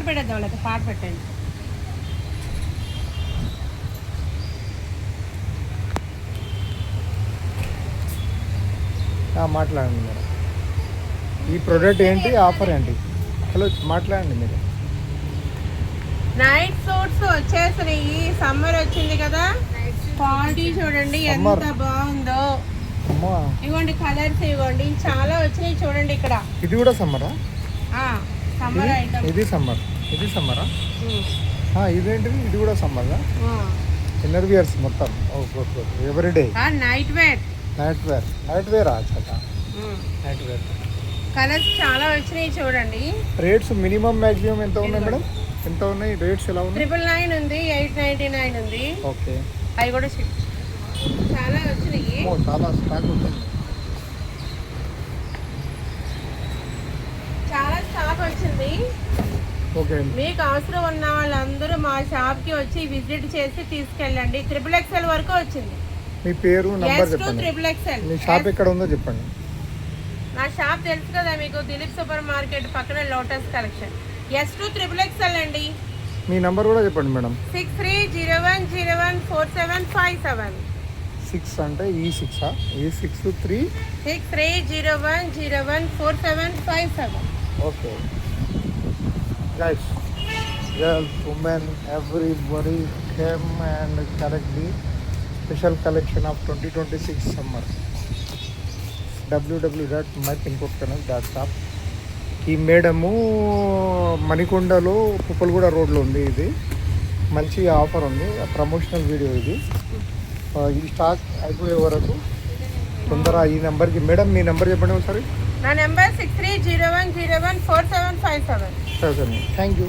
పెట్టేద్దాం లేక పాట పెట్టండి. మాట్లాడండి మేడం. ఈ ప్రోడక్ట్ ఏంటి, ఆఫర్ ఏంటి? హలో మాట్లాడండి మీరు. నైట్ సూట్స్ వచ్చేసినాయి, సమ్మర్ వచ్చింది కదా, క్వాలిటీ చూడండి ఎంత బాగుందో. ఇవ్వండి కలర్స్, ఇవ్వండి చాలా వచ్చినాయి చూడండి ఇక్కడ. ఇది కూడా సమ్మరా? Summer item. ఇది సమ్మర్, ఇది సమ్మరా? ఇదేంటిది? ఇది కూడా సమ్మరా? ఇన్నర్ వియర్స్ మొత్తం. Everyday night wear. Night wear, night wear night wear. Colours చాలా వచ్చినాయి చూడండి. రేట్స్ మినిమం మ్యాక్సిమం ఎంత ఉన్నాయి మేడం? ఎంత ఉన్నాయి రేట్స్? ఎలా ఉన్నాయి? 999 ఉంది, 899 ఉంది. ఓకే, అవి కూడా చాలా వచ్చినాయి. చాలా స్టాక్ ఉంటుంది. చాలా స్టాక్ వచ్చింది. ఓకే, మీకు అవసరం ఉన్న వాళ్ళందరూ మా షాప్కి వచ్చి విజిట్ చేసి తీసుకెళ్ళండి. XXL వరకు వచ్చింది. మీ పేరు, నంబర్ చెప్పండి. XXL. మీ షాప్ ఎక్కడ ఉందో చెప్పండి. నా షాప్ తెలుసు కదా మీకు, దిలీప్ సూపర్ మార్కెట్ పక్కన లోటస్ కలెక్షన్. S2XXL అండి. మీ నంబర్ కూడా చెప్పండి మేడం. 6301014757. 6 అంటే E6 E63 6301014757. Okay guys, girls, women, everybody came and collect the special collection of 2026 summer. www.mypincodecanal.shop. ఈ మేడము మణికొండలో పుప్పలగూడ రోడ్లో ఉంది. ఇది మంచి ఆఫర్ ఉంది, ప్రమోషనల్ వీడియో ఇది. ఈ స్టాక్ అయిపోయే వరకు తొందర ఈ నెంబర్కి. మేడం మీ నెంబర్ చెప్పండి ఒకసారి. నా నెంబర్ 6301014757. Thank you.